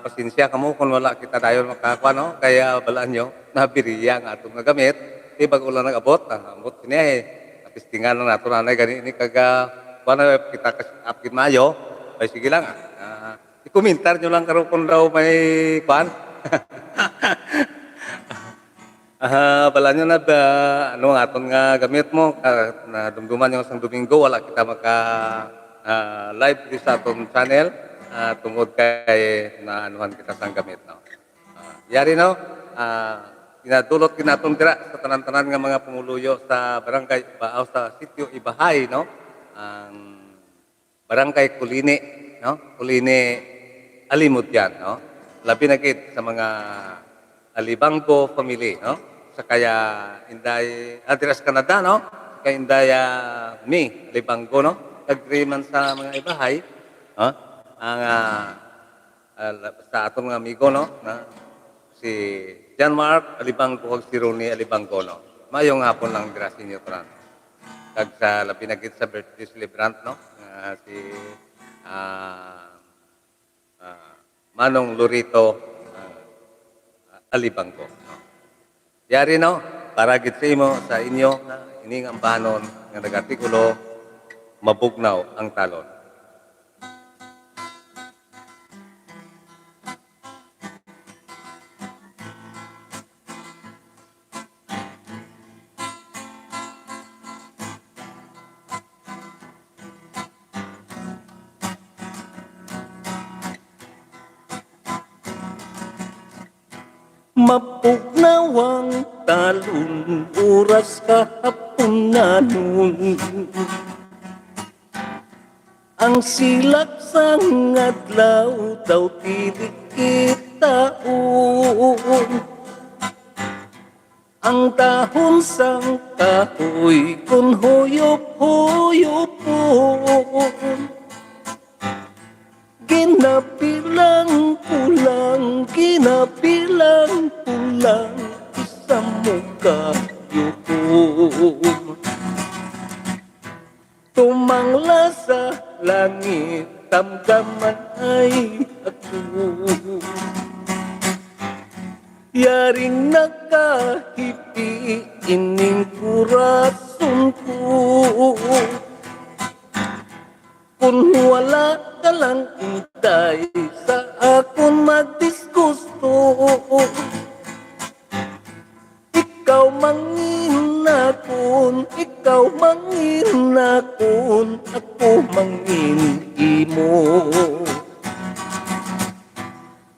pasensya kamo kung wala kita dayon makakuha, no? Kaya balaan nyo, nabiriya nga atong nagamit, di bago lang nag-abot, abot siniya napistingan lang nato nanay, gani ini kaga, kuha na kita apkin mayo, ay sige lang, i-komentar nyo lang karon kung daw may kuhan. Balaan nyo na ba, ano nga aton nga gamit mo, na dumduman yung isang Domingo, wala kita maka live di sa aton channel, tungod kay na anuhan kita sang gamit, no? Yari, no? Pinadulot kinatong dira sa tanan-tanan nga mga pumuluyo sa barangay Baaw sa sitio Ibahay, no? Ang barangay Kulini, no? Kulini Alimod yan, no? Labi na gid sa mga Alibanggo family, no? Sa kaya Inday Adres Canada, no? Kaya Inday mi Alibanggo, no? Agreement sa mga Ibahay, no? Ang sa atong mga amigo, no? Na si John Mark Alibanggo ug si Ronnie Alibanggo, no? Mayong hapon lang dira sa inyo tanan. Kag sa labi na gid sa birthday celebrant, no? Si ah, Manong Lorito Alibanggo, no? Yari, no? Para gid sa imo sa inyo ining ambanon nga nag-artikulo mabugnaw ang talon. Mapugnawang talon, oras kahapon na nun. Ang silak sang adlaw daw tidik kitaon. Ang dahon sang kahoy kun huyop-huyopon. Ginabilang pulang, ginabilang pulang, isang mukha yun. Tumangla sa langit, damdaman ay ako. Yaring nakahipi, ining kurason ko. Kung wala ka lang intay sa akong magdisgusto, ikaw mangin akon, ikaw mangin akon, ako mangin imo.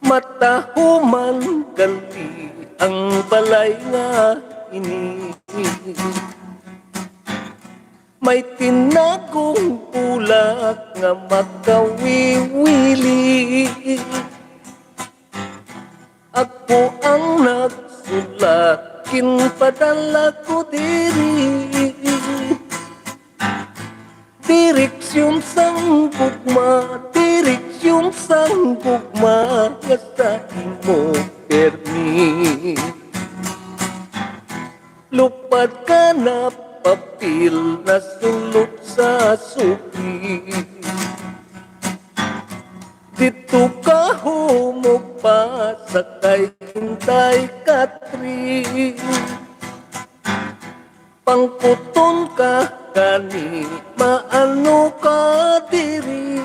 Matahuman gali ang balay nga ini. May tinagong ulak nga makawiwili. Ako ang nagsulat, kinpadala ko diri. Direksyon sang gugma, direksyon sang gugma, nga sa imo permi. Lupad ka na papil na sulot sa suki. Dito ka humugpa sa kay Hintay Katrin. Pangkuton ka kani, maano ka diri.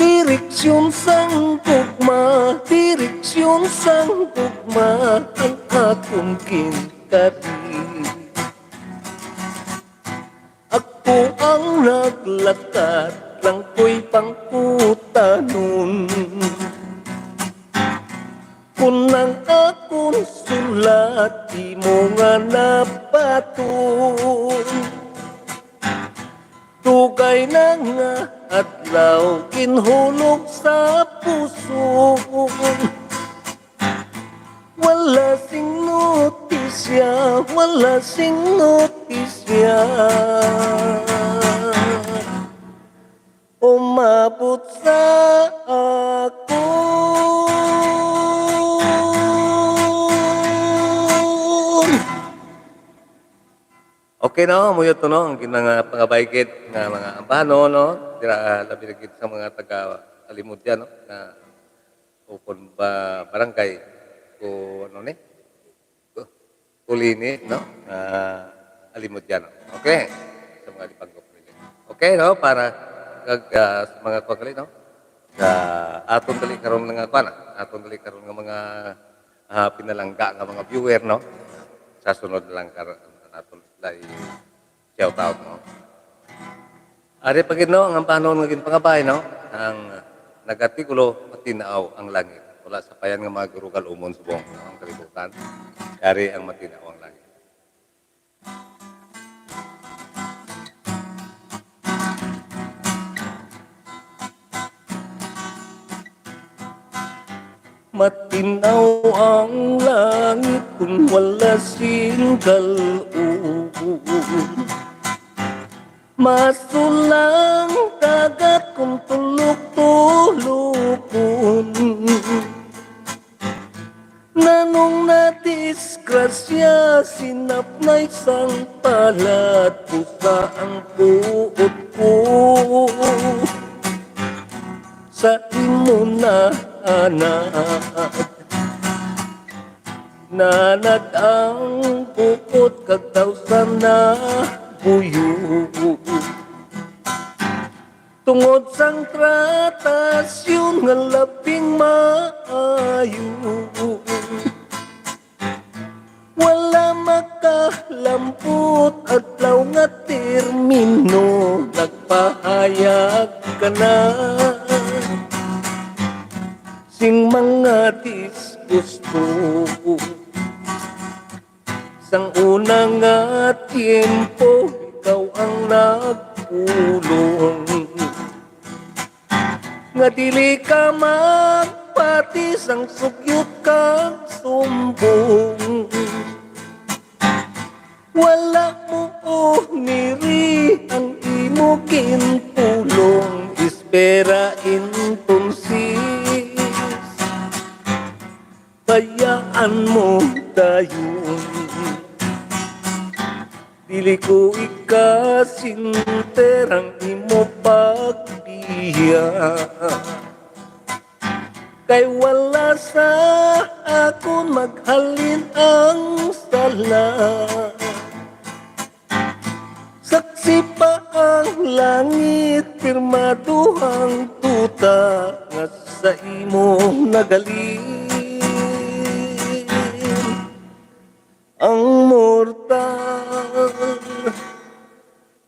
Direksyon sang gugma, direksyon sang gugma, ang akong kintari. Ako ang naglakad, lang ko'y pangkutanon. Kung ang akong sulat, di mo nga napaton. Tugay na nga adlaw, kinhulog sa puso. Wala sing notisya, wala sing notisya. Umabot sa akon. Okay, no? Muyot to, no? Ang mga pangabaykit nga mga ambano, no? Tira, labi na sa mga taga alimod yan, no? Na ukon ba barangay ko ano ni? Kulini, no? Alimod yan. Okay. Sa mga lipanggop nila. Okay, no? Para sa mga kwakali, no? Sa aton dali karon nga kuan, aton dali karon nga mga pinalangga nga mga viewer, no? Sa sunod na lang karon aton sila i-shout out, no? Ari pagid no, ang panon nga ginpangabay, no? Ang nagatikulo matinaaw ang langit. Wala sa payan nga mga gurugal umon subong, no? Ang kalibutan. Ari ang matinaaw ang langit. Matinaw ang langit kung wala singkaluon. Masulang dagat kung tulok-tulokon. Nanong nadisgrasya sinapnay sang palat pusa ang puot ko. Sa imo na anak nanad ang bukod kag tawsan na buyo tungod sang tratasyon nga labing maayo wala makalampot adlaw nga termino nagpahayag ka na sing mga disgusto sang una nga tiempo ikaw ang nagpulong nga dili ka magpati sang sugyot kang sumbong wala mo niri ang imo ginpulong espera entonces bayaan mo dayon dili ko ikasinterang imo pagbiya kay wala sa akon maghalin ang sala saksi pa ang langit pirmaduhang tuta nga sa imo nagaling ang mortal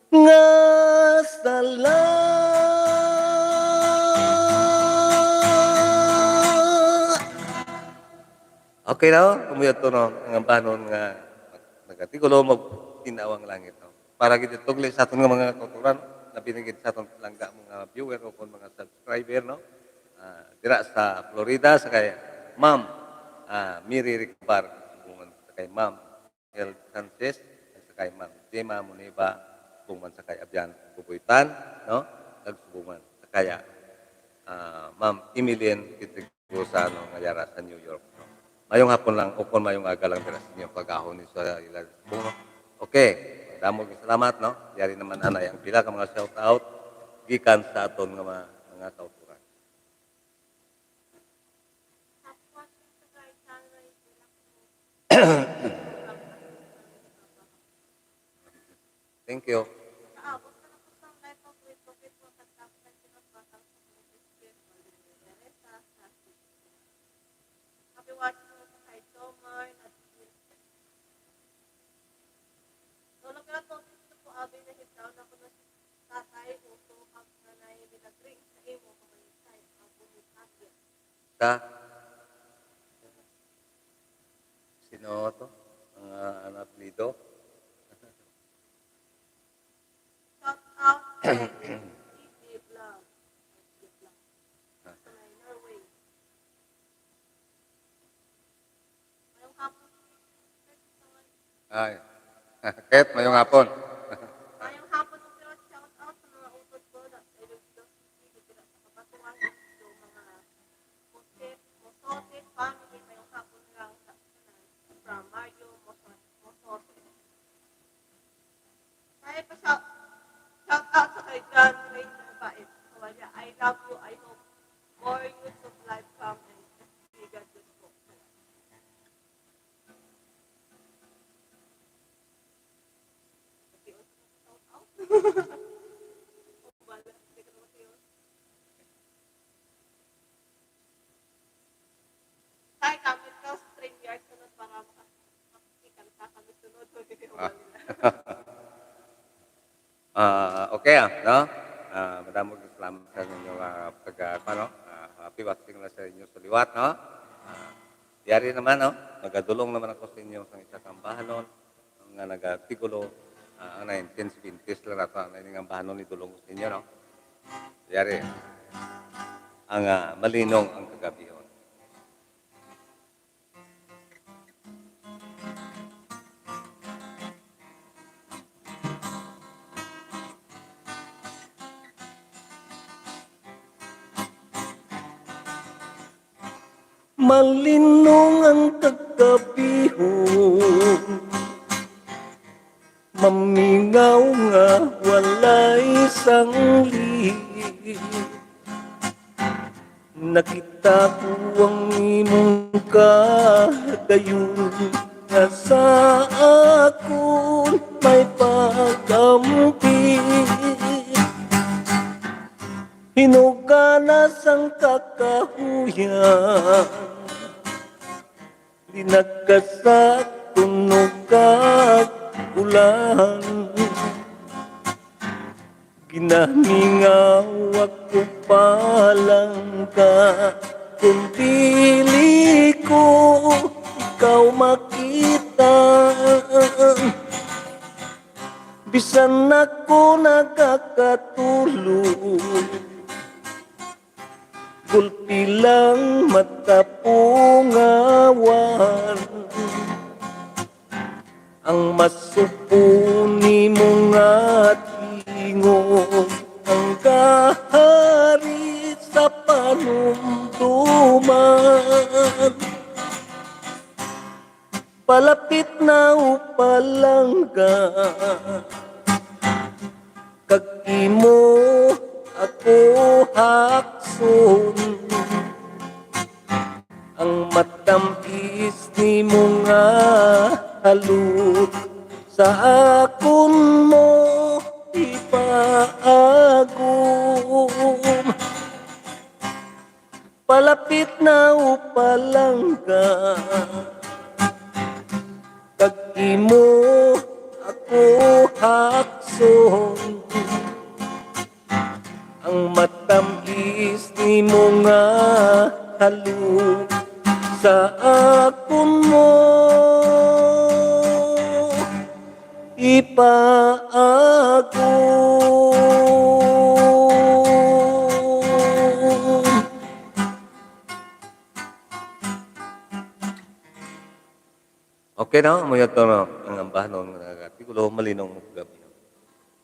nga sala. Okay na, kumuyot to, no? Ang panon nga nagatigulo mo tinawang langit, no? Para gid tugli sa aton nga mga kauturan na binigid sa aton langga mga viewer o kon mga subscriber, no? Dira sa Florida sa kay Ma'am Miri Ricabar sa kay Ma'am El Sanchez sa kay Ma'am Gemma Muniba subungan sa kay Abyan Bubuitan, no? Nagsubuman sa kaya Ma'am Emilian Kitrigusa no nga yara sa New York, no? Mayong hapon lang o kon mayong aga lang dira sa inyong pag-ahon ni sa ilang subong, no? Okay, damo salamat, no? Yari naman anay ang pila ka mga shout out gikan sa aton nga mga kauturan. Thank you. Sa sino to? Ang anak nito? Shout out kay DJ Vlog. Sa Norway. Ngayong hapon, Ay. Ket mayong hapon. ngayong hapon ng pero shout out sa mga utod ko na sa Ilocos City dito sa kapatuan so mga Mosote family ngayong hapon lang from Mario Mosote. Kaya pa shout out sa kay John Ray ng Bait. Kawalya, I love you, I hope Okay, no? Madamog salamat sa inyo happy watching na sa inyo sa liwat, no? Yari naman, no? Nagadulong naman ako sa inyo sa isa kang bahanon nga nagatigulo ang 1970s lang ato ang nga bahanon ni dulong ko sa inyo, no? Yari ang malinong ang kagabihon. Malinong ang kagabihon, mamingaw nga walay sangli. Nakita ko ang imong kadayon, nga sa akon may pagampi. Hinuganas ang kakahuyan, dinagkasak tunog kag ulan. Ginamingaw ako palang ka, kung dili ko ikaw makita. Bisan ako nakakatulog, gulpi lang matapungawan. Ang masupuni mo nga tingog, ang kahari sa panumduman. Palapit na upalangga, kag imo ako hakson. Ang matamis ni mo nga halot, sa akon mo ipaagom. Palapit na upalangga, kag imo ako hakson. Ang matamis ni mo nga halot, sa akon mo ipaagom. Okay, no? Muyot to, no? Ang ambahanon nga nagatigulo malinong mo kagabi.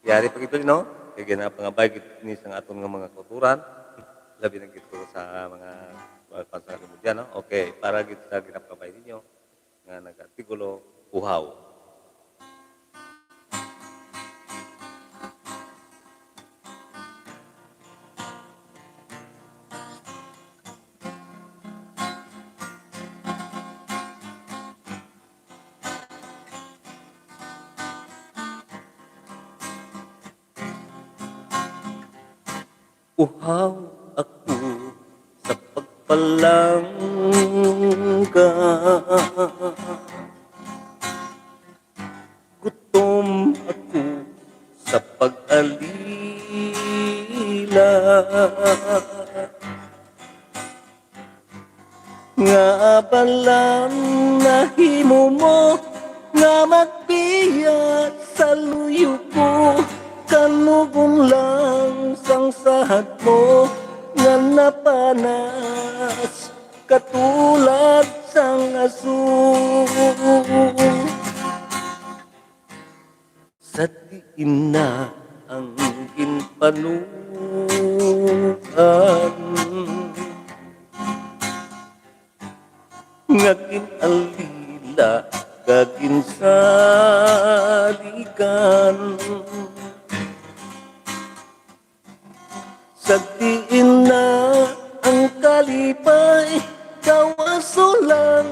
Yari pag ito, no? Kaya ginapangabay ni sa aton nga mga kulturan, labi na gito sa mga pansaribod yan, no? Okay, para gito sa ginapangabay ninyo nga nagatigulo uhaw. Uhaw ako sa pagpalangga, gutom ako sa pag-alila. Nga balang nahimo mo nga magbiya sa luyo ko, kanugon lang sang sahad mo nga napanas katulad sang aso. Sa diin na ang ginpanukan, nga ginalila kaginsalikan. Sa diin na ang kalipay, kawaso lang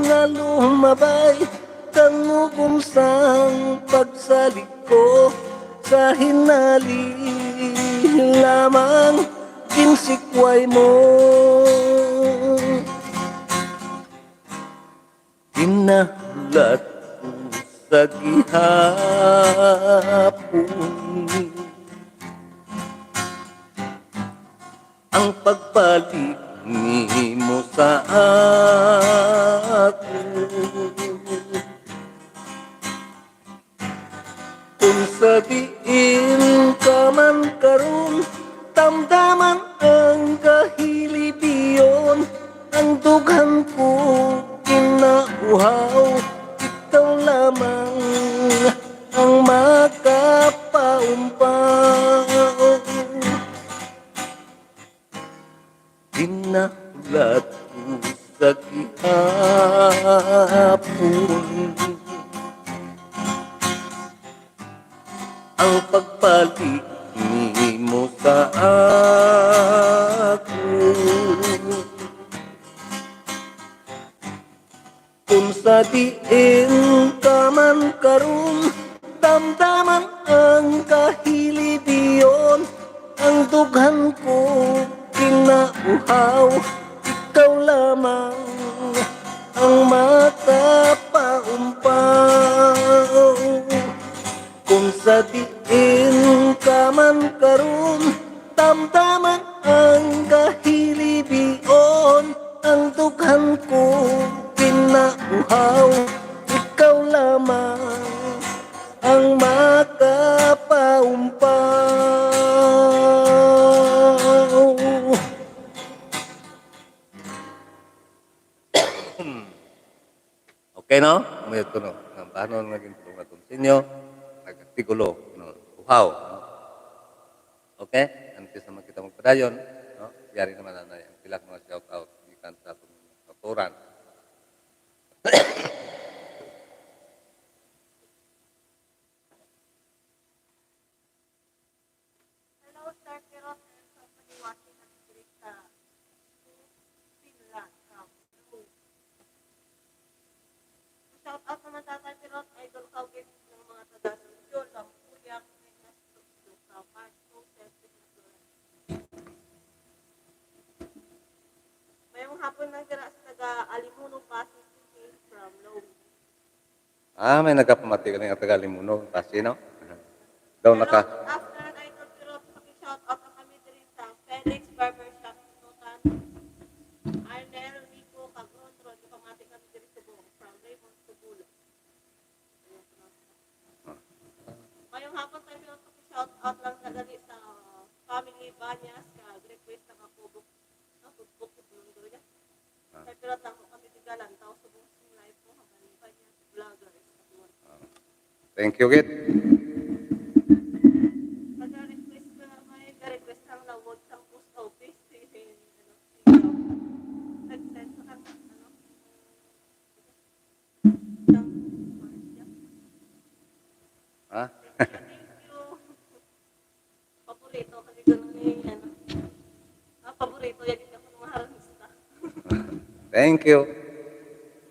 nga lumabay, kanugom sang pagsalig ko, sa hinali lamang kinsikway mo. Inahulat ko sa gihapon, pagbalik nimo sa ako. Kung sa diin ka man karon, damdaman ang kahilibiyon, ang dughan ko kinauhaw, ikaw lamang ang makapaumpaw. Ginahulat ko sa gihapon ang pagbalik nimo sa ako. Kung sa diin ka man karon, damdaman ang kahilibiyon, ang dughan ko kinauhaw, ikaw lamang ang makapaumpaw. Kung sa diin ka man karon, damdaman ang kahilibiyon, ang dughan ko kinauhaw, ikaw lamang ang makapaumpaw. Okay, no? May ito, no? Paano naging tumatong sa inyo? Nagtigulo, no? Uhaw, no? Okay? Antes naman kita magpadayon, no? Yari naman nanay, ang pilak mga shout-out, ikan sa atong katuran. Hello, Sir Kirot and company watching us here sa Finland. Shout out naman Tatay Kirot, idol ka with ng mga taga-Sudyo, Lampuyak, Menas, Luka, Pasto, Celtic, Mayroong hapon na dira sa taga-Alimuno, Pasig City from Low. May nagkapamati ka ng Taga-Limuno, kasi, no? Daw naka... After idol Kirot, paki-shout out na kami diri sa Felix Barbershop, Tutan, Arnel, Rico, Cagron, Rod, pamati kami diri sa buong from Raymond, Subulo. Ngayong hapon tayo Kirot, paki-shout out lang sa dali sa family Banyas, request na kapubok, kapubok, kapubok, Sir Kirot lang po kami tigalan, tao sa buong live po, habang Banyas, vlogger, Thank you, Kit. Pag-request ko na may request lang na wag sa post office. Nag-send sa kanya, Ha? Thank you. Paborito kasi ganun paborito yan din ako ng mga haranista. Thank you.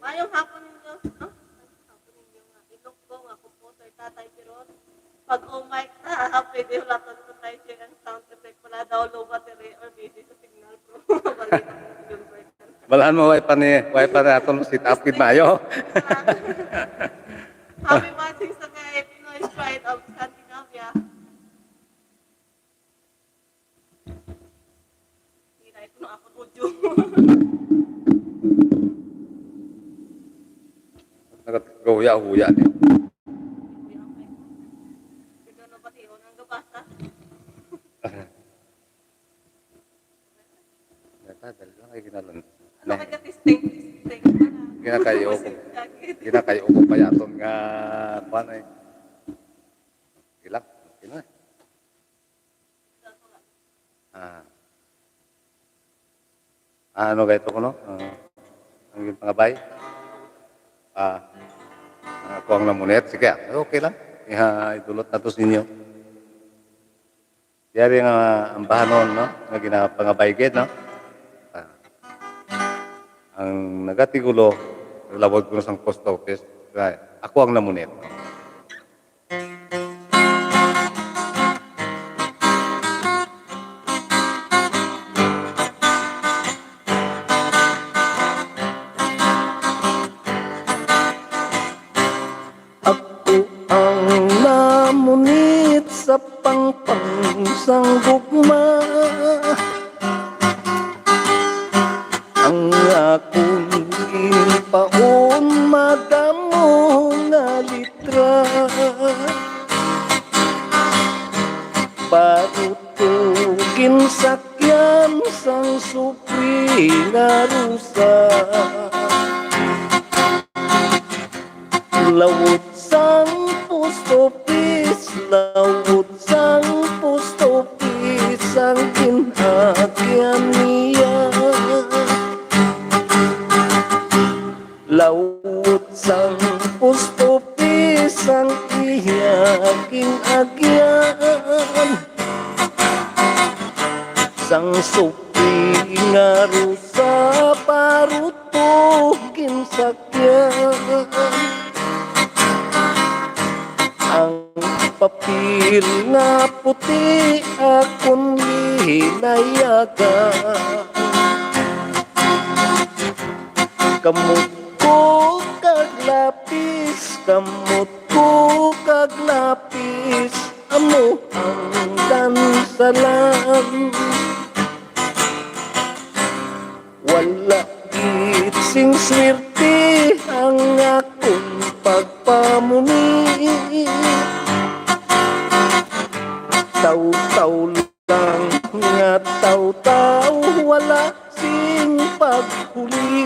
Mayong hapon ninyo, no? Hapon ninyo nga. Ilok ko nga composer Tatay Pirot. Pag mic na, pwede wala ko tayo share ang sound effect. Wala daw low battery or busy sa signal pro. Balita ko yung version. Balahan mo, wifi ni aton sit up kid mayo. Happy watching sa kay Pinoy Pride of Scandinavia. Hinay ko na ako audio. Nagatuya-huya din. Bigyan na pati yun ang gabasa. Dali lang ay ginalan. Ano kaya testing Ginakayo ko. Ginakayo ko pa yaton nga kuan ay. Ilak, kina. Ano gaito ko no? Ang yung pangabay. Ako ang namunet. Sige, okay lang. Idulot na to sa inyo. Yari nga ang bahanon, no? Nga ginapangabay gid, no? Ang nagatigulo, lawag ko na sa post office. Ako ang namunet. Ako ang namunit sa pangpang sang gugma, akong ginpaon madamo nga litra parutugin sakyan sang supri nga rusa lawot sang post office lawot sang post office ang ginhakyan niya lawot sang post office ang iyaking agyan sang supri nga rusa parutugin sakyan ang papel nga puti akong hinayagan kamot ko kag lapis kamot ko kag lapis amo ang dansalan wala gitsing swerte ang akong pagpamuni taw-taw lang nga taw-taw wala sing paghuli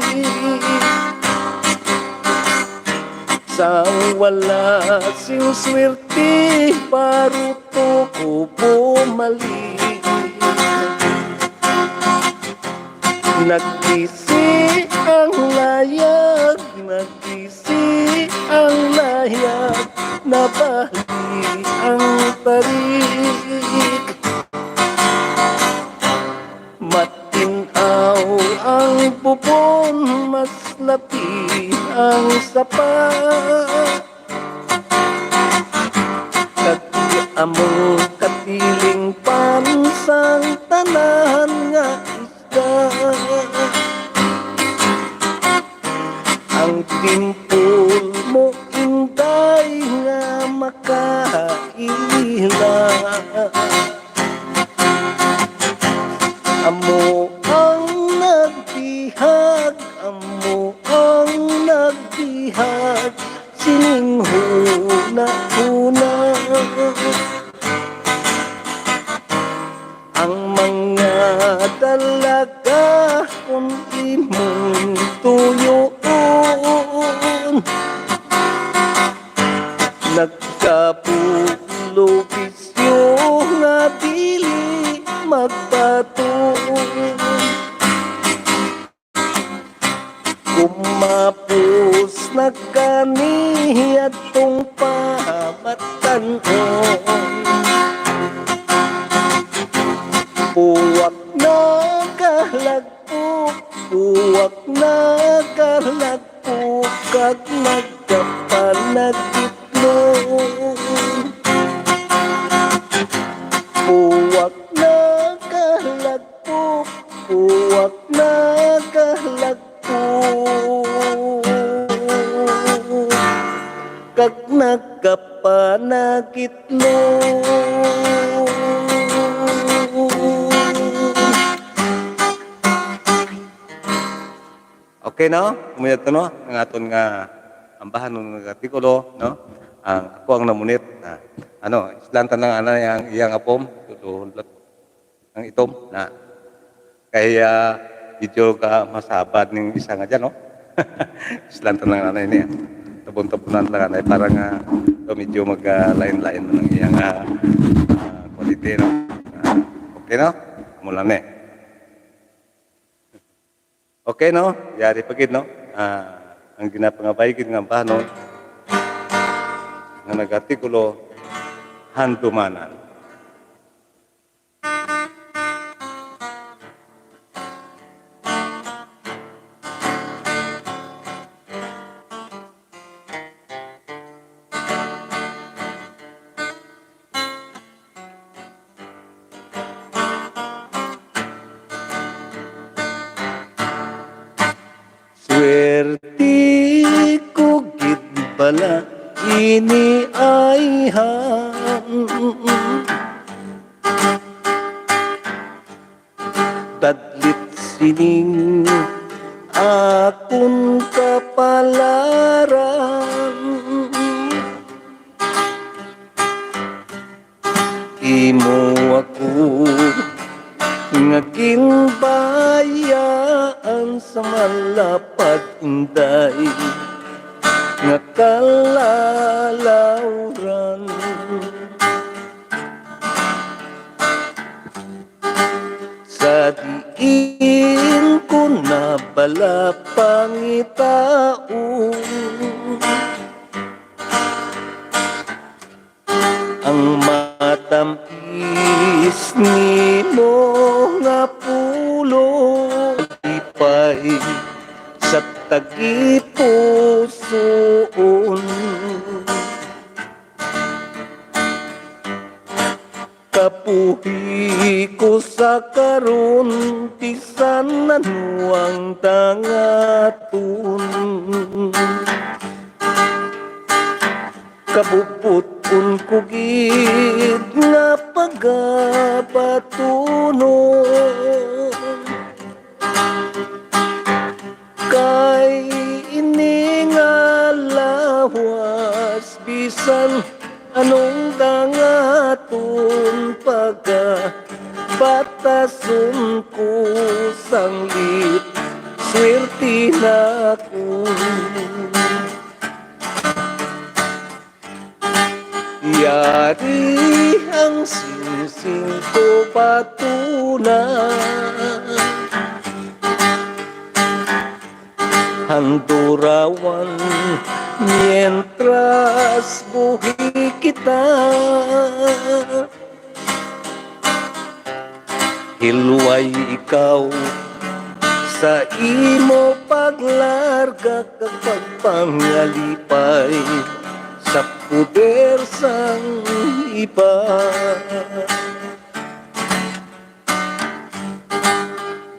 sa wala sing swerte paruto ko bumalik nagkisi ang layag nagkisi ang layag nabali ang tarik matinaw ang bubon mas lapi ang sapa kati among katiling pansang tanan nga isda ang timpul mo inday nga makaila amo ang nagbihag amo ang nagbihag sining huna-huna ang mga dalaga kung imong tuyoon nagkapulo bisyo nga dili magpatuon kumapos na kani atong pamatanon buwak na kalagpok buwak na kalagpok kag magkapanagitlong buwak na kalagpok buwak na kalagpok kag nagkapanagitlong Okay, no? Umayat to, no? Ang aton nga ambahan ng artikulo, no? Ako ang namunit. Islantan lang yang iyang apom, tutuhunlot ang itom, na. Kaya, medyo ka masabad ng isa nga dyan, no? Islantan lang niya. Tabon-tabunan lang anay, parang medyo mag-lain-lain mo ng iyang quality, no? Okay, no? Mulan eh. Okay, no? Yari pagid, no? Ang ginapangabaygid nga bahanon nga nag-artikulo handumanan. Swerte ko gid bala ini ay dadlit sining akon kapalaran. Imo ako nga ginbayaan sa malapad inday nga kalalawran. Sa diin ko na bala pangitaon ang matamis nimo nga pulo lipay sa tagipusoon. Kapuhi ko sa karon bisan nanuang tangaton. Kabuputun ko gid nga pagabatunon kay ini nga lawas bisan anong dangaton pagabatason ko sanglit swerte na ko. Yari ang singsing ko patunay, handurawan mientras buhi kita. Hilway ikaw sa imo paglarga kapag pangalipay sa puder sang iba.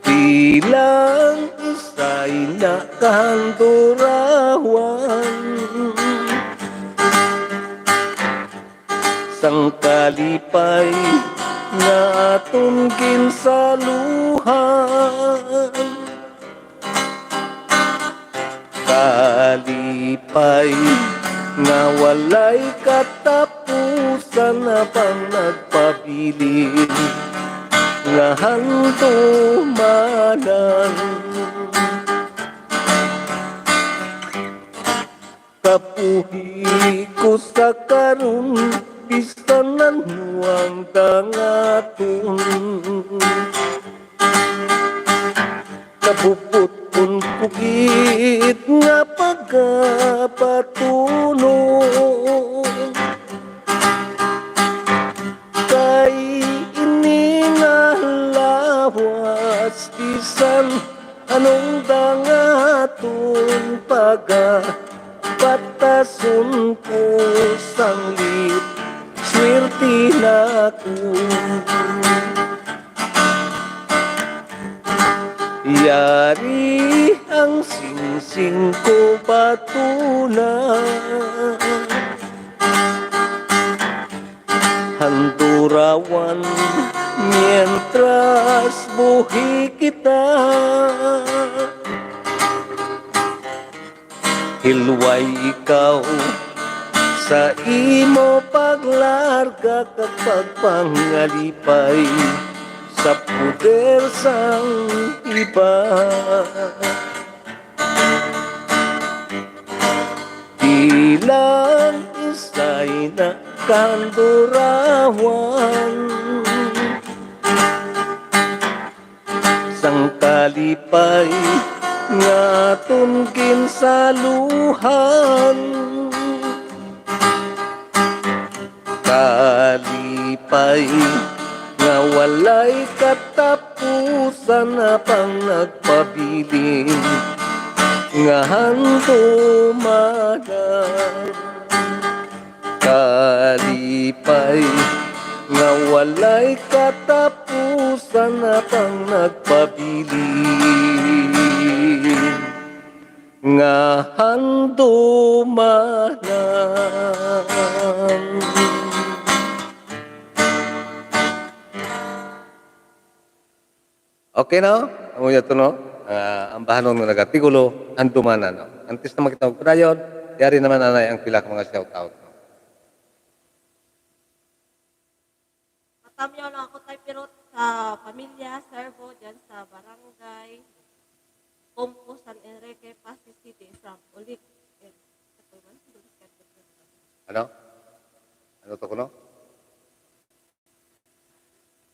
Bilang isa'y nakahandurawan sang kalipay na aton ginsaluhan. Kalipay nga walay katapusan na pang nagpabilin nga handumanan. Kapuhi ko sa karon bisan nanuang tangaton. Kabuputun ko gid nga pagapatunon kay ini nga lawas bisan anong dangaton pagapatason ko sanglit swerte na ko. Yari ang singsing ko patunay, handurawan mientras buhi kita. Hilway ikaw sa imo paglarga kapag pangalipay sa puder sang iba. Bilang isa'y nakandurawan sang kalipay nga aton ginsaluhan. Kalipay nga walay katapusan na pang nagpabilin nga handumanan. Kalipay nga walay katapusan na pang nagpabilin nga handumanan. Okay no? Amo yato no? ang bahanon nga nagatigulo, anduman ano. Antes na makita og dayon, yari naman anay ang pila ka mga shout out. No? Matamyaw lang ako tayo pirot sa pamilya, servo, dyan sa barangay, Compo, San Enrique, Pasig City, from Ulit. Ano? Ano to kuno?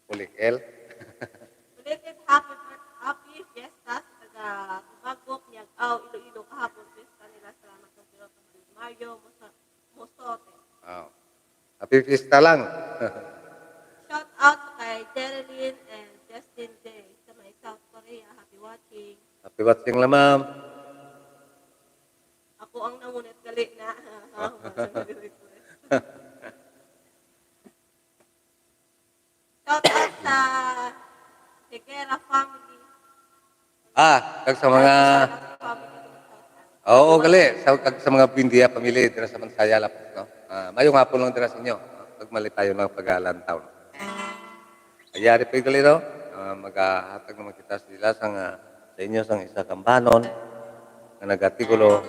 Ulik L. Ulit, happy fiestas, taga Tubagok, Niagaw, Iloilo, kahapon, fiesta nila, salamat ng pirot ng Mario, Mosote. Oh. Happy Fiesta lang. Shout out kay Jerilyn and Justin Day sa may South Korea. Happy watching. Happy watching lang, ma'am. Ako ang nangunit gali na. Shout out sa Higuera family. Kag sa mga Family. Oo, gali. Kag sa mga Bindia pamilya dira sa Mansaya lapos, no. Mayong hapon lang dira sa inyo. Pagmali tayo ng pag-alantaw. Ayari pa gali no. Maghahatag naman kita sila sa inyo sang isa kang banon nga nagatigulo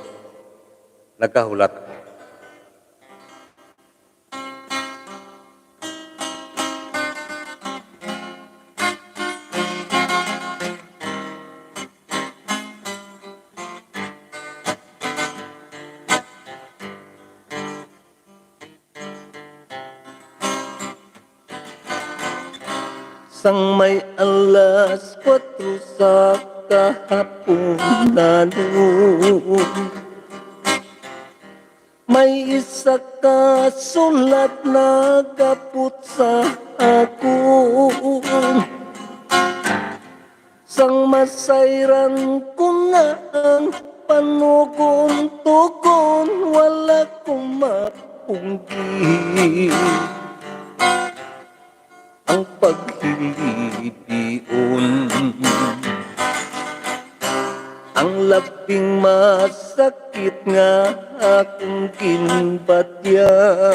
nagkahulat. Sang may alas 4 sa kahapunan, may isa ka sulat na kaput sa akon. Sang masayran ko nga ang panugon-tugon, wala kong mapunggi ang paghilipion. Ang labing masakit nga akong kinbatyan,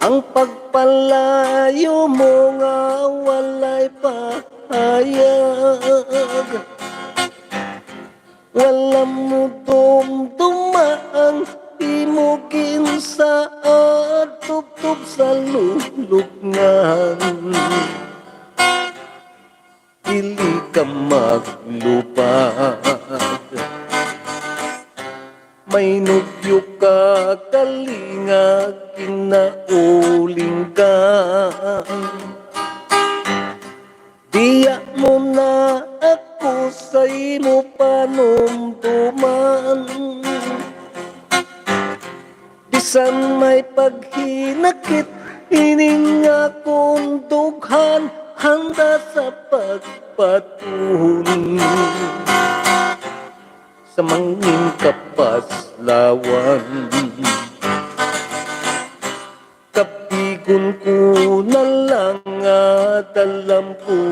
ang pagpalayo mo nga walay pahayag. Wala mo dumdumaan, di mo kinsaad, tubtub sa lulubngan. Dili ka maglupad, may nubyo ka kalinga, kinauling ka. Diya mo na ako sa imo panumduman, bisan may paghinakit, hining akong dughan, handa sa pagpatun sa mangin kapaslawan. Kapigon ko na lang at alam ko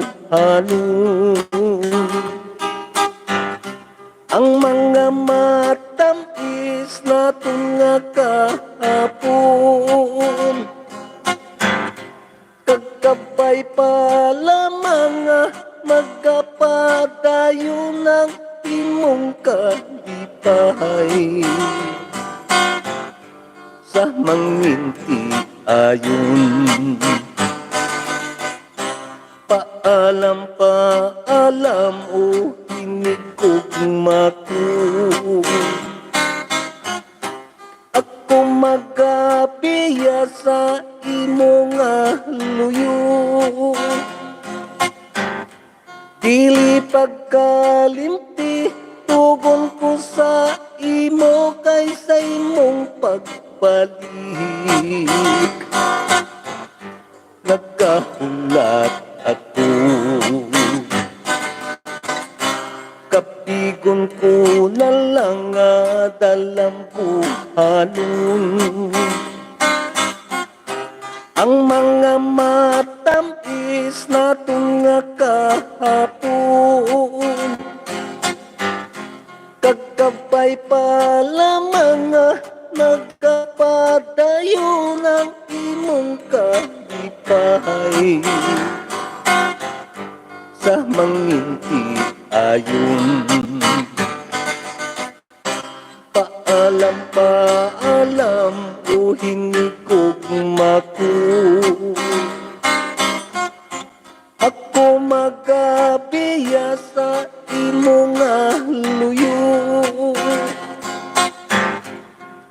ang mga matamis natin nga kahapon. Kagkabay pa lamang nga magkapadayo ng imong kalipay sa manginti ayon. Paalam o hinigugma ko, ako magabiya sa imo nga luyo. Dili pagkalimti, tugon ko sa imo kaysa imong pagbalik. Nagkahulat ako, kapigon ko na lang at alam ko ang mga matamis na tunga kahapon. Kagkabay pa lamang nga nagkapadayo ng imong kalipay sa manginti ayon. Paalam, paalam, o hinigog maku. Ako magabiya sa imo nga luyo.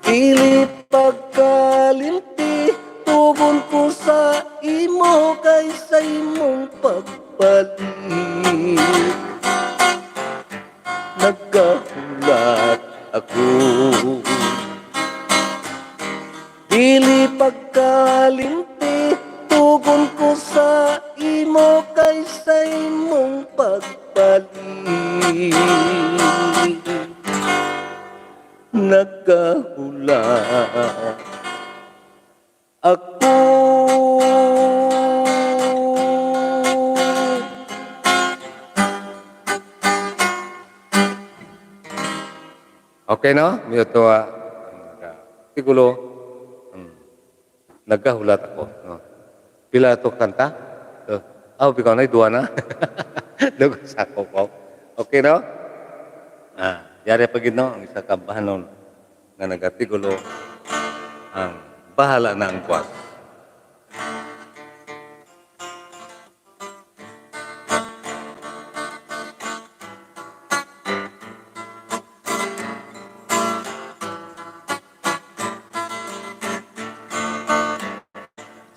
Dili pagkalimti, tugon ko sa imo kaysa imong pagpalit. Nagkahulat ako. Dili pagkalimti, tugon ko sa imo kaysa imong pagpalit. Nagkahula ako. Okay, no? Ito, siguro, nagkahulat ako. No? Pila ito kanta? Bikaw na, dua na. Doon sa ako po. Okay, no? Yari pagid no, ang isa kabahanon na nagatigulo ang bahala na ang kwas.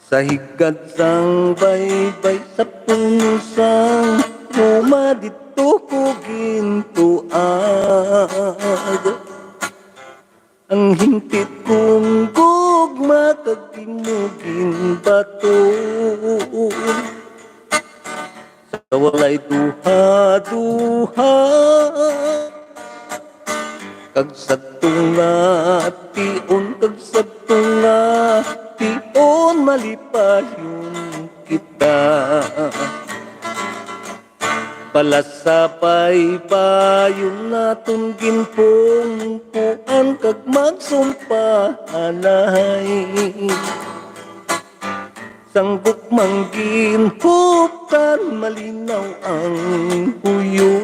Sa higad sang baybay sa punsang Roma dito ko gintuad. Ang hintit kong gugma kag imugin bato. Sa walay duha-duha kag sa tunga tion kag sa tunga tion malipayon kita. Palasapay payon naton ginpungpuan kag magsumpahanay. Sanggok manggin huptan malinaw ang huyo.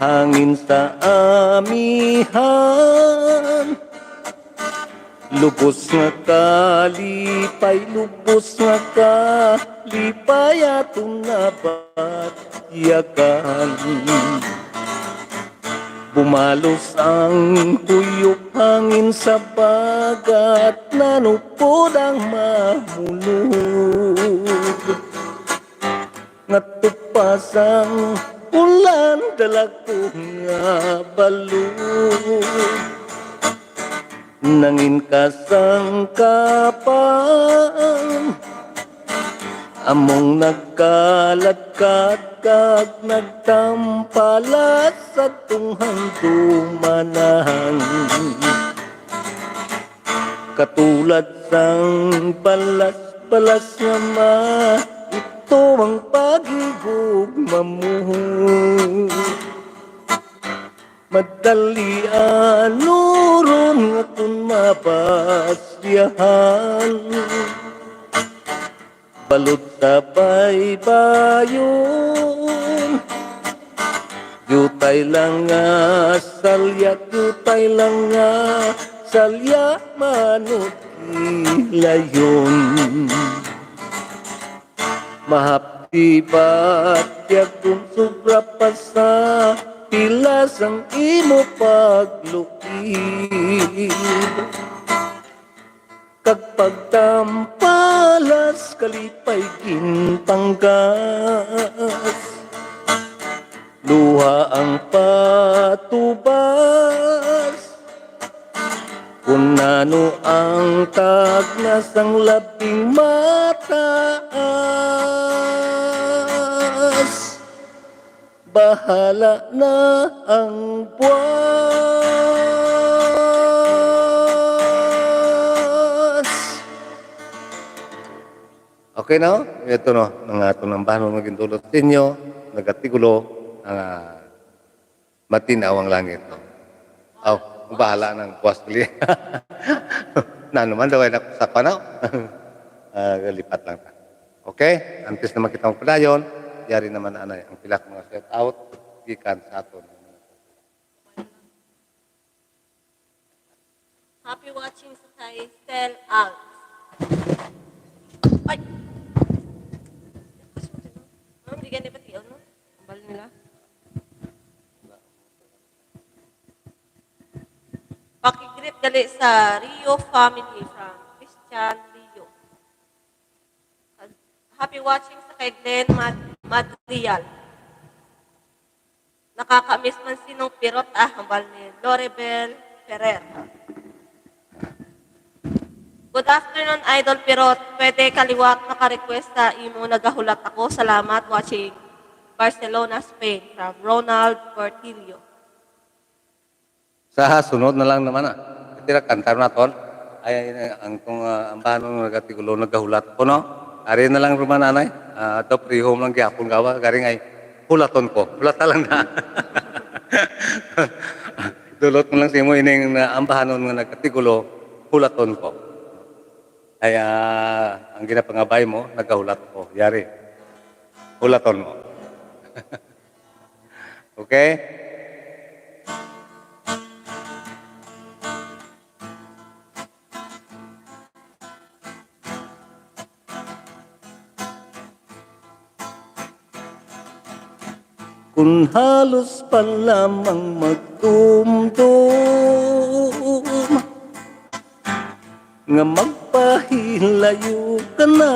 Hangin sa amihan, lubos nga kalipay, lubos nga kalipay atong nabatyagan. Bumalos ang tuyok hangin sa bagat, nanupod ang mahulog. Ngatupasang ulan dalako nga balog. Nangin kasangkapan, among nagkaladkad kag nagtampalat sa tunghang dumanahan. Katulad sang balas-balas nga ito ang pagigug mamuhog. Madalian nuron nga kung mabasyahan. Balot sa baybayon, yutay lang nga salya, yutay lang nga salya manot ilayon. Mahapdi batyag kung sobra pa sa pilas ang imo pagluib. Kag pagtampalas kalipay ginpanggas, luha ang patubas. Kung nano ang tagnas ang labing mataas, bahala na ang buwas. Okay, no? Ito no, ng atong ng bahanon maging tulot sa inyo, nagatigulo ang matinaw ang langit. No? Bahala ng kwas kali. Na naman daw ay sa panaw. Lipat lang ta. Okay? Antes na makita mo padayon, yari naman anay ang pilak mga shout out gikan sa aton. Happy watching sa kay Stel Alps. Ay! Hindi ganyan pati no? Ambal nila. Pakigreet gali sa Rio family from Christian Rio. Happy watching sa kay Glenn Madrial. Nakakamiss man sinong pirot hambal ni Loribel Ferrer. Good afternoon, Idol Pirot. Pwede kaliwat naka-request sa imo nagahulat ako. Salamat watching Barcelona, Spain from Ronald Portillo. Sa sunod na lang naman Tira kantar na ton. Ay ang kung ang banon nagatigulo nagahulat ko no. Ari na lang ruman anay. To prihom lang gyapon gawa garing ay hulaton ko. Hulat lang na. Dulot mo lang sa imo ining ang bahanon nga nagatigulo hulaton ko. Ay ang ginapangabay mo, nagahulat ko. Yari. Hulaton mo. Okay? Kung halos pa lamang magdumdum nga magpahilayo ka na,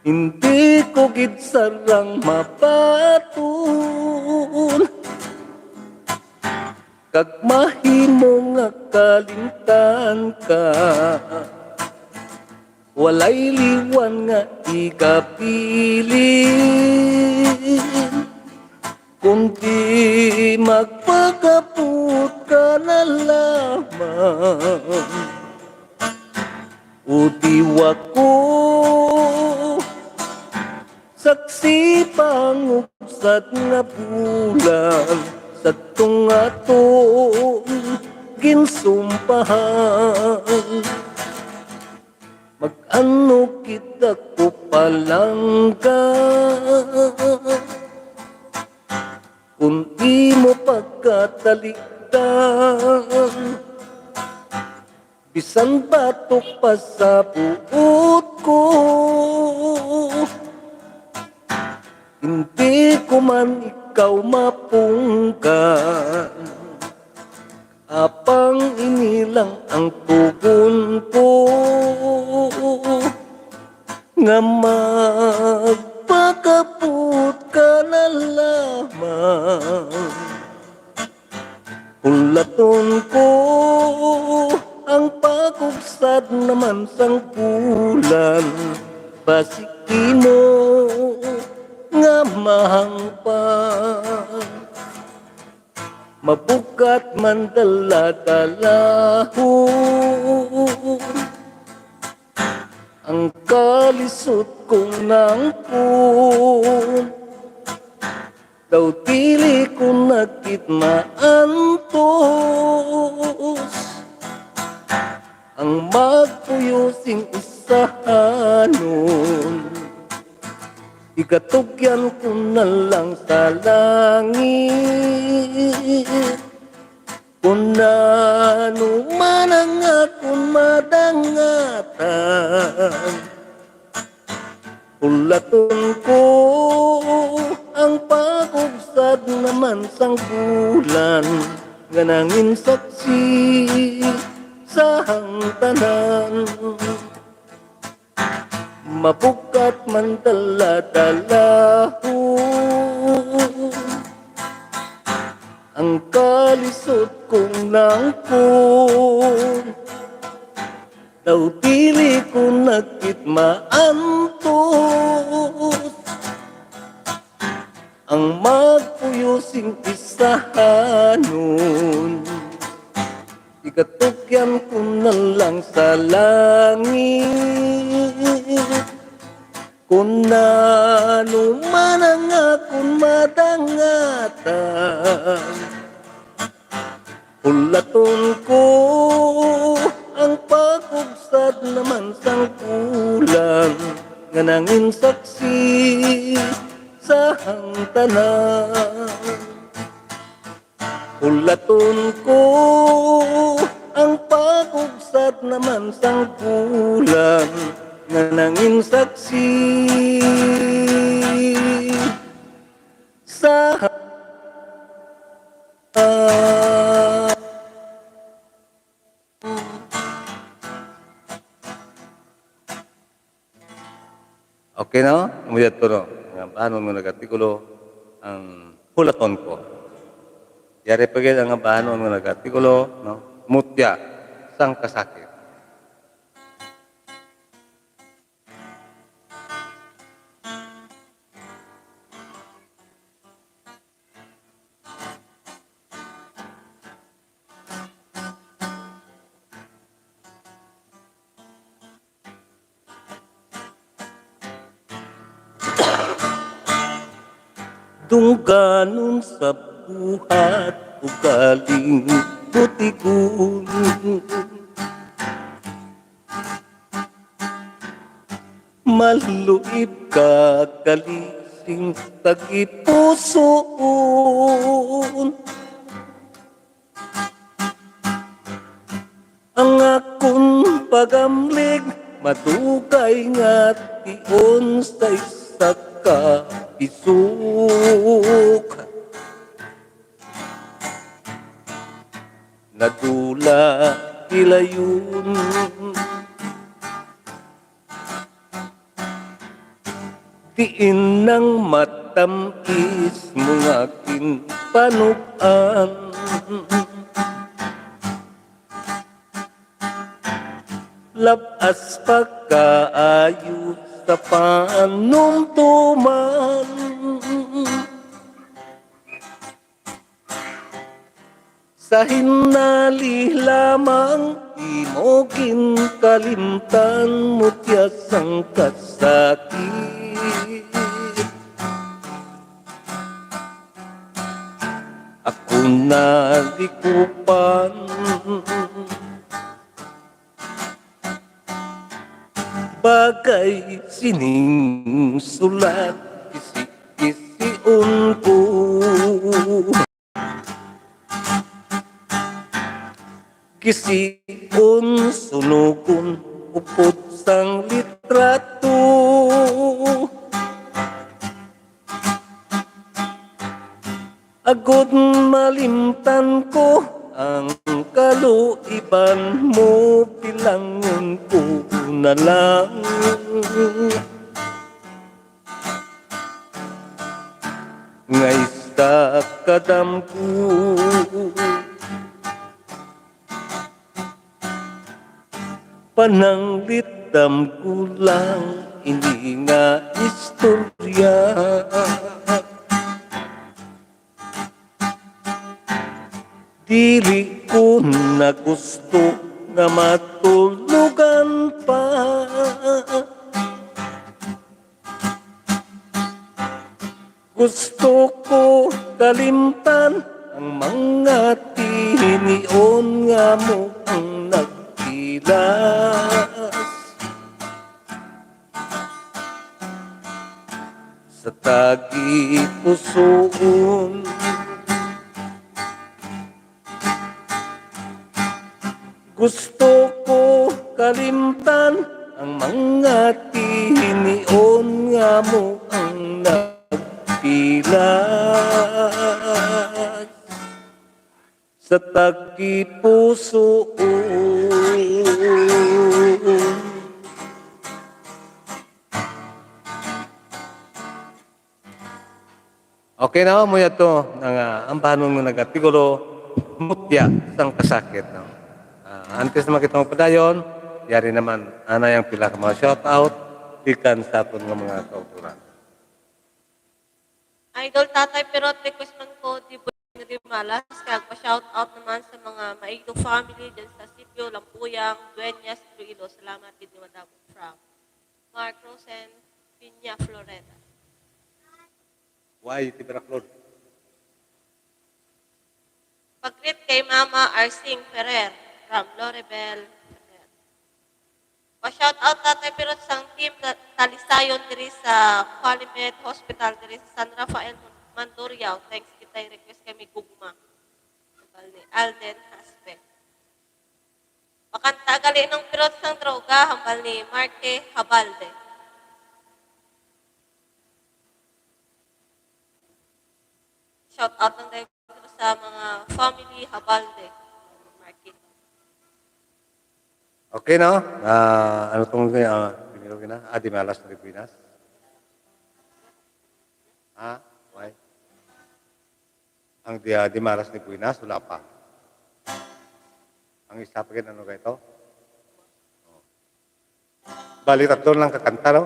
hindi ko gid sarang mapatun kag mahimo nga kalimtan ka. Walay liwan nga ikapiling, kundi magpakaput ka na lamang. Udiwa ko saksi pangupsat nga bulan sa tungatong ginsumpahan. Mag-ano kita ko palangga kung di mo pagkatalikdan, bisan batok pa sa buot ko, hindi ko man ikaw mapungkan. Apang inilang ang tugon ko nga magpakaput ka na lamang. Hulaton ko ang pagugsad naman sang bulan, basiki mo nga mahangpan. Mabukat man dala-dalahon ang kalisod kong nangkon, daw dili ko nagkit maantos ang magpuyusing isahanon. Ikatugyan ko na lang sa langit, kung ano man ang akong madangatan. Hulaton ko ang pagubsad naman sang bulan, nga nangin saksi sa hangtanan. Mabukat man dala-dalahon ang kalisod kong nangkon, daw dili ko nagkit maantos ang magpuyusing isahanon. Ikatugyan ko na lang sa langit, kung ano man ang akong madangatan. Hulaton ko ang pagubsad usad naman sang ulan nga nangin saksi sa hangtanan. Ulaton ko ang pag-usad naman sang ulan nga nangin saksi sa Okay no? Umuyat to no. Nga paano mo nagatikulo ang hulaton ko. Yari pagid ang paano mo nagatikulo no. Mutya sang kasakit. Dungganon sa buhat ugaling butikon. Maluib ka kalising tagipusoon. Ang akong pagamlig madugay nga tion sa isa ka isuk. Nadula kilayon diin ng matamis mong aking panukan. Labas pagkaayo sa panumtuman. Sa hinali lamang di mo kinkalimtan mutyas ang kasakit. Ako nalikupan bagay sining sulat isi-ision ko. Gision sunugon upod sang litrato. Agod malimtan ko ang kaluiban mo, pilangon ko na lang. Ngay sa kadamko pananglitam ko lang, hindi nga istorya. Dili ko na gusto nga matulugan pa. Gusto ko kalimtan ang mga tinion nga mo ang nagpilas sa tagipusoon. Gusto ko kalimtan ang mga tinion nga mo ang nagpilas sa tagipusoon. Okay na mo yato nga ang paano mo nagatikulo mutya sang kasakit no. Antes na makita mo padayon, yari naman ana yang pila ka mga shout out ikan sa aton nga mga kauturan. Idol Tatay Perot, request man ko di Malas, kag pa-shout out naman sa mga maigdong family dyan sa sitio, Lampuyang, Dueñas, Iloilo. Salamat din ni Madam from Mark Rosen, Piña, Florida. Why tibra Flor? Pag-greet kay Mama Arsing Ferrer from Lorebel, Ferrer. Pa-shout out tatay pero sang team Talisayon diri sa Qualimed Hospital diri sa San Rafael Mandurriao. Thanks kita request kami gugma. Ni Alden Haspe. Makanta gali ng pirot sang droga hambal ni Marte Habalde. Shout out ng dahil sa mga family Habalde. Market. Okay, no? Ano itong pinilogin na? Di malas na Pilipinas. Why? Ang di malas ni Pilipinas, wala pa. Ang isa pa ano ka ito? Bali, tatlo lang kakanta, no?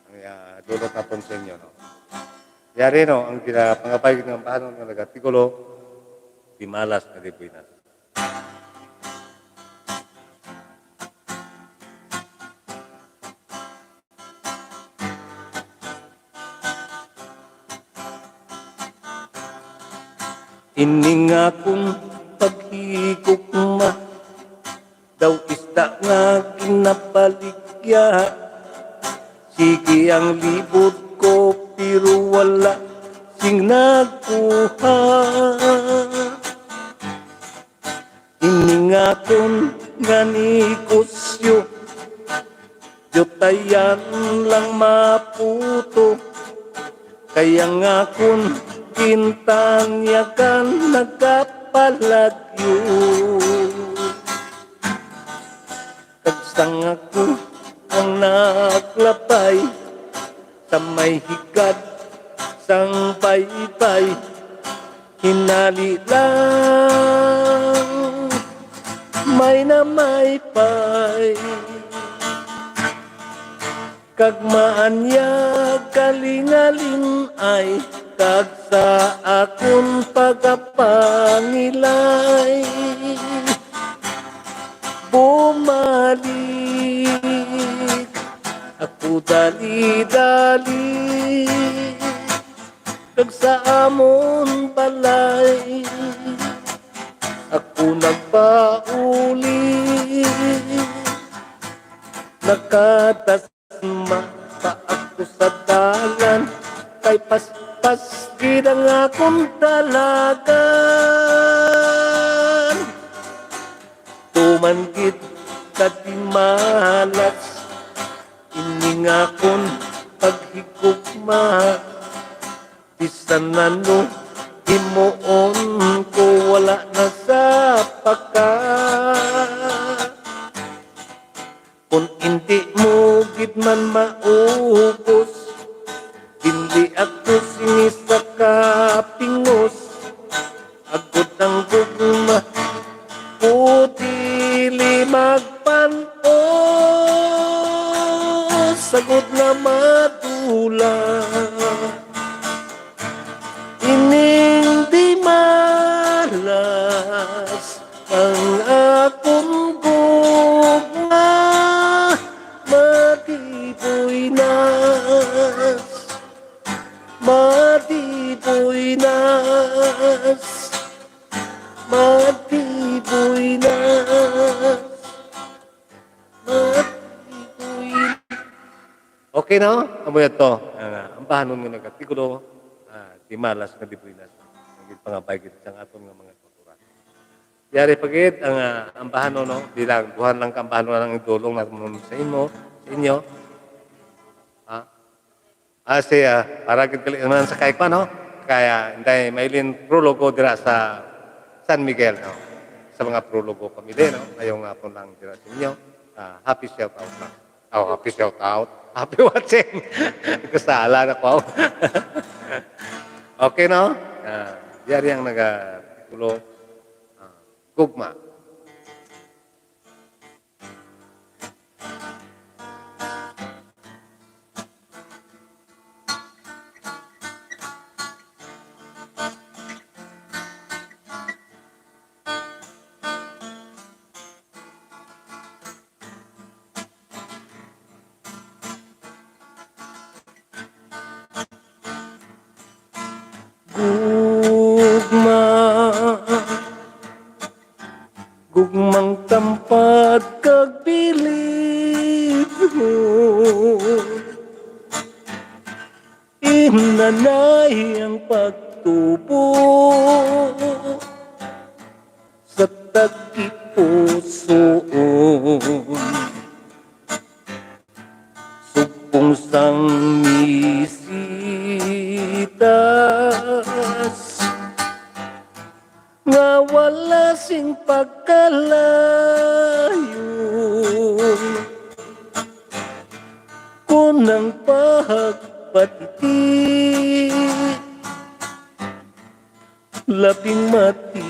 Ang dulot na sa inyo, no? Yari, no? Ang pangapay ng paano ng nagatikulo, di malas na di Pilipinas. Ining akong paghigugma daw isda nga kinabaligya. Sige ang libot ko pero wala sing nagkuha. Ining akong nga negosyo jotayan lang maputo. Kaya nga kung kintanyakan nagkapalagyo. Kagsang ako ang naglapay sa may higad sang baybay. Hinali lang may na may pay. Kagmaan niya kalingalin ay kag sa akon pagapangilay. Bumalik ako dali-dali kag sa amon balay. Ako nagpauli nakatasma pa ako sa dalan kay paspas gid ang akong dalagan. Tumanggit kati malas ining akong paghigugma. Bisan ano himuon ko wala na sa paka. Kung hindi mo gid man maubos, hindi ako sinisa ka pingos. Agod ang gugma, putili magpanos. Sagod na madula, ining di malas ang akong gugma. Matiboy nas, matiboy nas, matiboy nas, matiboy nas. Okay, no? Amo ito. Ang pahanon nga nagatikulo, di malas nga di Pilipinas. Ang pangapay gid sang aton nga mga kultura. Yari pagit ang pahanon, no? Bilang buhan lang kang pahanon lang idulong na sa inyo. Siya, para kali naman sa kay no? Kaya hindi mailin prologo dira sa San Miguel, no? Sa mga prologo kami din, no? Ayong nga po lang dira sa inyo. Happy shout out lang. Happy shout out. Happy watching. Kasala na ko. Okay, no? Yari ang nagatikulo. Gugma. Gugma hinanay ang pagtubo sa tagipusoon. Supong sang misitas nga wala sing pagkalayon, kunang pagpatiti labing matipigon.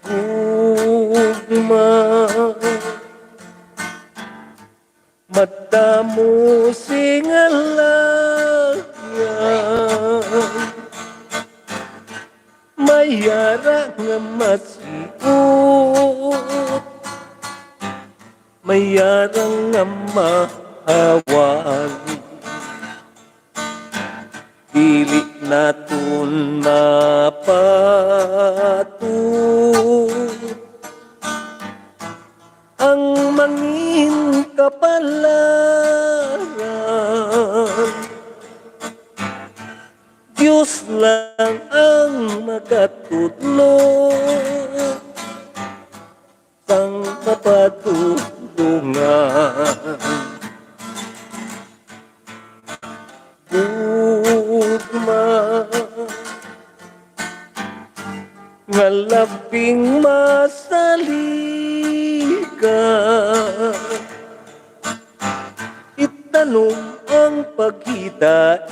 Gugma mata mo singalayan, mayara nga masiut, mayara nga mahawan. Dili naton mapatut ang mangin kapalaran. Diyos lang ang makatudlo sang mapatulungan. Gugma nga labing masaligan, itanong ang paghitait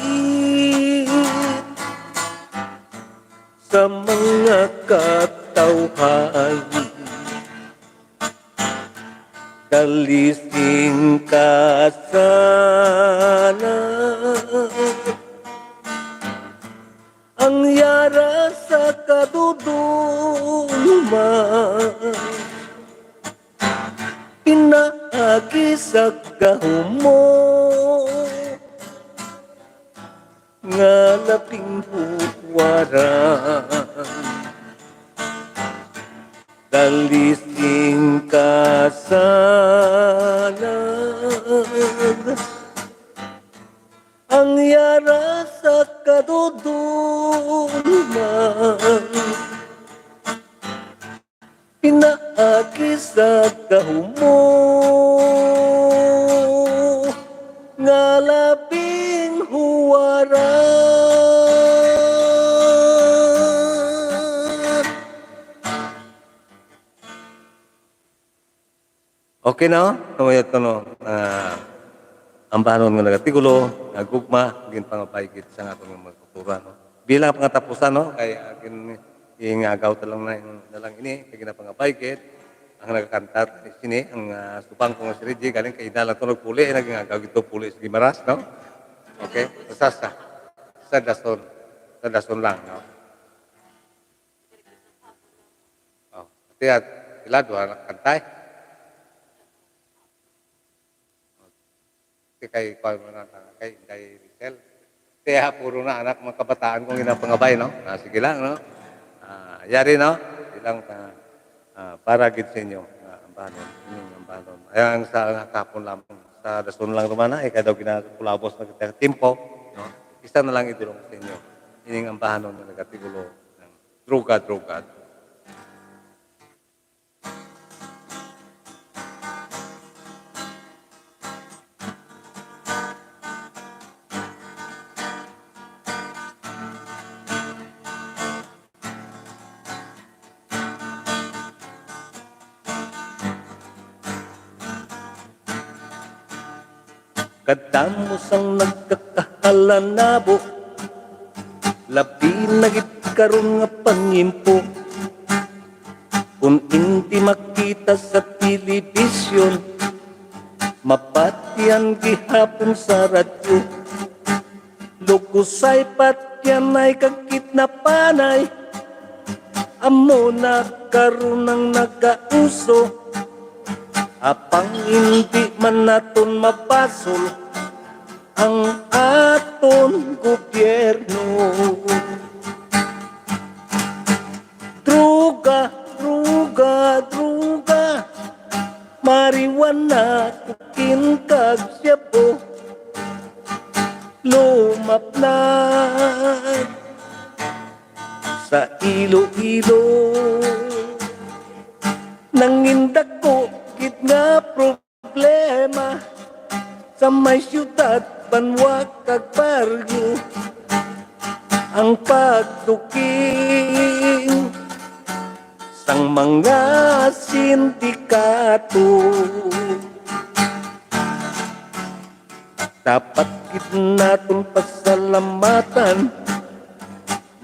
sa mga katawhan. Kalising ka sana ang yara sa kadudulman, pinaagi sa gahumo nga labing huwaran. Kalising ka sana ang yara sa kadudulman, pinaagi sa gahumo nga labing huwaran. Okay na, kamayat ko no. Ang banon nga nagatigulo, nagugma, gin pangapaykit sa nga itong mga kultura. No? Bilang pangatapusan, no? Kaya akin ingagaw talang na lang ini, kaya ginapangapaykit, ang nagkakantat sini, ang supang kong si Reggie, galing kay inalang ito nagpuli, nagingagaw ito puli sa Gimaras, no? Okay? Sa dason lang, no? Oh, kaya sila doon kantay. Kay Rizal. Kaya puro na anak mga kabataan kong ginapangabay, no? Sige lang, no? Yari, no? Ilang para gid sa inyo, ang banon. Ayan sa kapon lamang, sa dason lang naman na, kaya daw ginapulabos na timpo, no? Isa na lang idulong sa inyo. Ining ang banon na nagatigulo ng drugad. Kadamos ang nagkakahalanabo, labi na gid karon nga pangimpo. Kung hindi makita sa telebisyon, mapatyan gihapon sa radyo. Lukusay patyan ay kakitnapanay, amo na karon ang nagauso. Apang hindi man naton mapasol ang aton gobyerno. Druga, mariwana kukin kag siyabo lumapnag sa ilo-ilo nangindak ko kit nga problema sa may syudad banwa kag baryo ang pagtuking sang mga sindikato. Dapat gid naton pasalamatan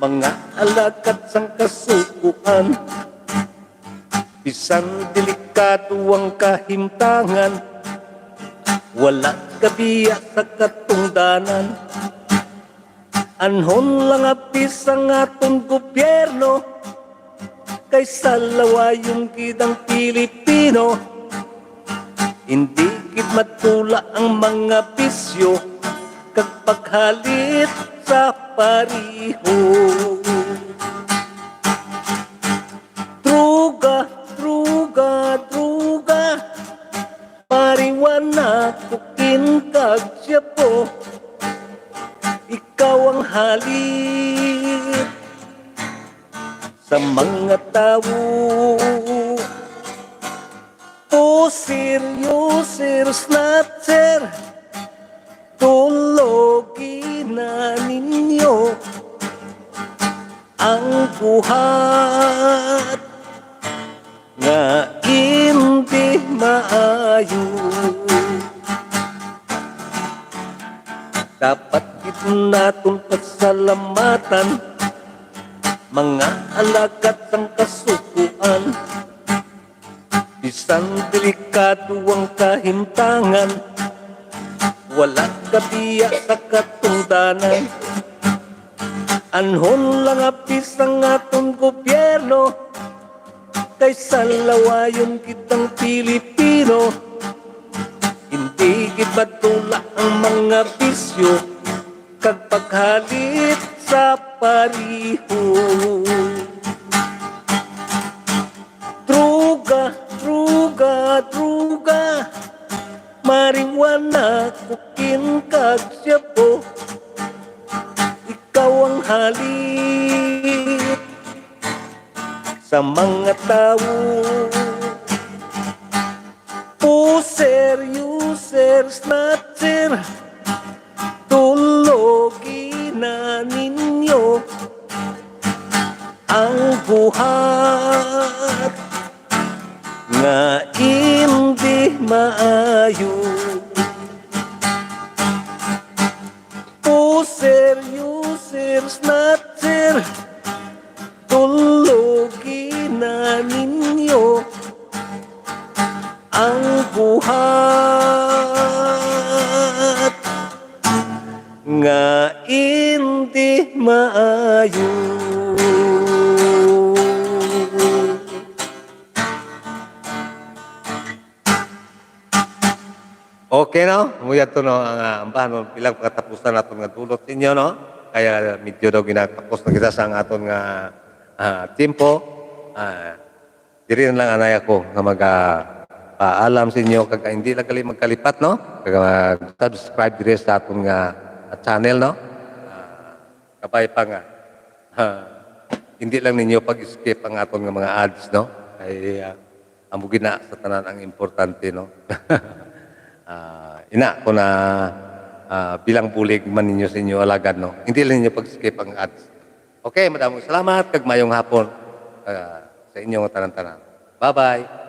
mga alagad sang kasukuan. Bisan delikado ang kahimtangan, wala kabiya sa katungdanan. Anhon lang apis ang aton gobyerno, kaysa lawayong gidang Pilipino. Hindi gid matula ang mga bisyo, kag paghalit sa pariho. Druga, druga, druga, mariwana kukin kag siyabo, ikaw ang halit sa mga tao. Pusir, yusir, snatcher, tulogin na ninyo ang buhat nga hindi maayo. Dapat gid naton pasalamatan mga alagad sang kasukuan. Bisan delikado ang kahimtangan, wala kabiya sa katungdanan. Anhon lang apis ang aton gobyerno, kaysa lawayon kitang Pilipino. Hindi gid matula ang mga bisyo, kag paghalit sa pariho. Druga, druga, druga, mariwana kukin kag siyabo, ikaw ang halit sa mga tao. Puser, user, snatcher, tulogin na ninyo ang buhat nga hindi maayo. Puser, user, snatcher, tulogin na ninyo ang buhat nga hindi maayo. Okay, no? Muyat to, no? Ang paano, bilang pagkatapusan natin nga dulot ninyo, no? Kaya medyo daw ginatapos na kita sa ang aton nga timpo. Diri na lang anay ako nga paalam sa inyo kag hindi lang kali magkalipat, no? Kag mag-subscribe diri sa aton nga channel, no? Kapay pa nga. Hindi lang ninyo pag-skip ang aton nga mga ads, no? Ay amo gina sa tanan ang importante, no? Ina ko na bilang bulig man ninyo sa inyo alagad, no? Hindi lang ninyo pag-skip ang ads. Okay, madaming salamat kag mayong hapon sa inyong tanan-tanan. Bye-bye.